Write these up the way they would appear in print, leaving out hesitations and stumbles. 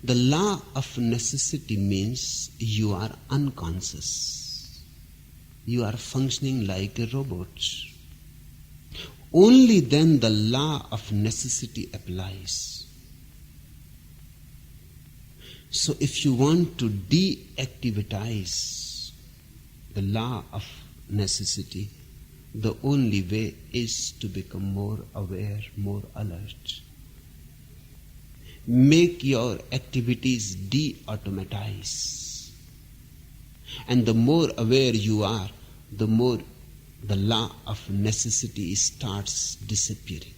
The law of necessity means you are unconscious. You are functioning like a robot. Only then the law of necessity applies. So if you want to deactivatize the law of necessity, the only way is to become more aware, more alert. Make your activities de-automatize. And the more aware you are, the more the law of necessity starts disappearing.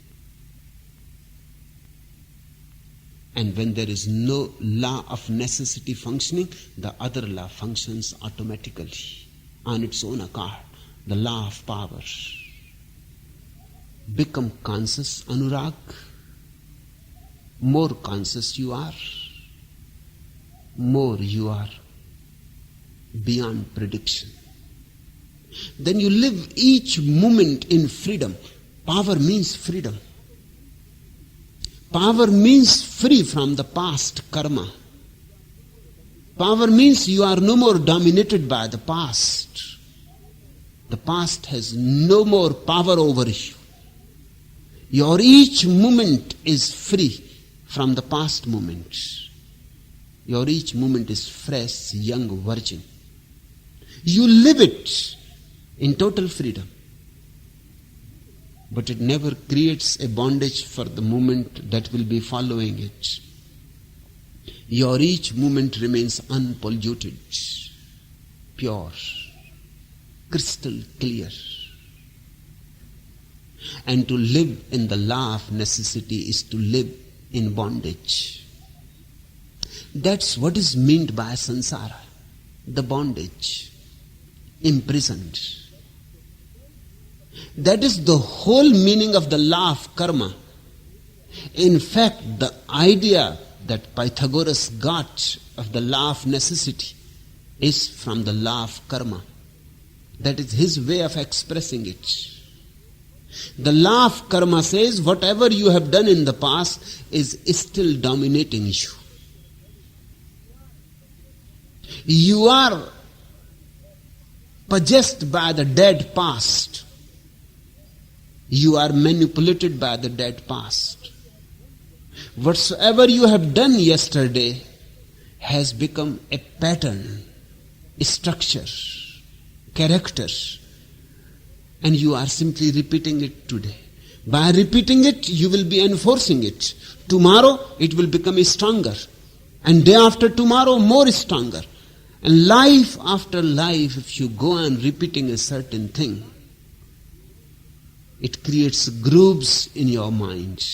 And when there is no law of necessity functioning, the other law functions automatically, on its own accord, the law of power. Become conscious, Anurag. More conscious you are, more you are beyond prediction. Then you live each moment in freedom. Power means freedom. Power means free from the past karma. Power means you are no more dominated by the past. The past has no more power over you. Your each moment is free from the past moment. Your each moment is fresh, young, virgin. You live it in total freedom. But it never creates a bondage for the moment that will be following it. Your each moment remains unpolluted, pure, crystal clear. And to live in the law of necessity is to live in bondage. That's what is meant by samsara, the bondage, imprisoned. That is the whole meaning of the law of karma. In fact, the idea that Pythagoras got of the law of necessity is from the law of karma. That is his way of expressing it. The law of karma says whatever you have done in the past is still dominating you. You are possessed by the dead past. You are manipulated by the dead past. Whatsoever you have done yesterday has become a pattern, a structure, character, and you are simply repeating it today. By repeating it, you will be enforcing it. Tomorrow, it will become stronger. And day after tomorrow, more stronger. And life after life, if you go on repeating a certain thing, it creates grooves in your mind.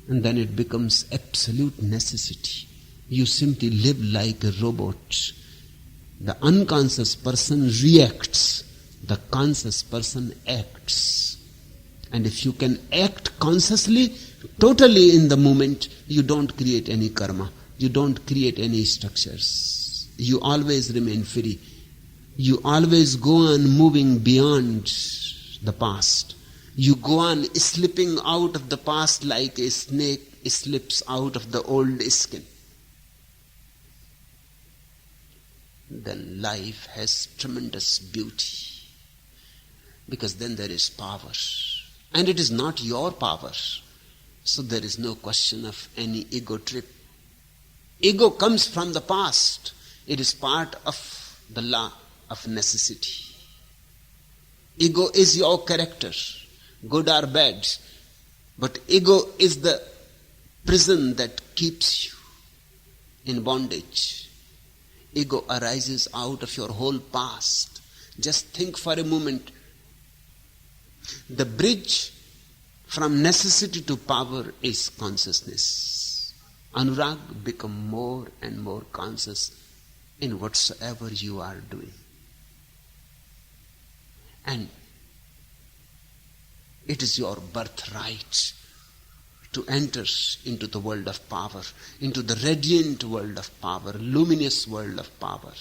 And then it becomes absolute necessity. You simply live like a robot. The unconscious person reacts. The conscious person acts. And if you can act consciously, totally in the moment, you don't create any karma. You don't create any structures. You always remain free. You always go on moving beyond the past. You go on slipping out of the past like a snake slips out of the old skin. Then life has tremendous beauty. Because then there is power. And it is not your power. So there is no question of any ego trip. Ego comes from the past. It is part of the law of necessity. Ego is your character, good or bad. But ego is the prison that keeps you in bondage. Ego arises out of your whole past. Just think for a moment. The bridge from necessity to power is consciousness. Anurag, become more and more conscious in whatsoever you are doing. And it is your birthright to enter into the world of power, into the radiant world of power, luminous world of power.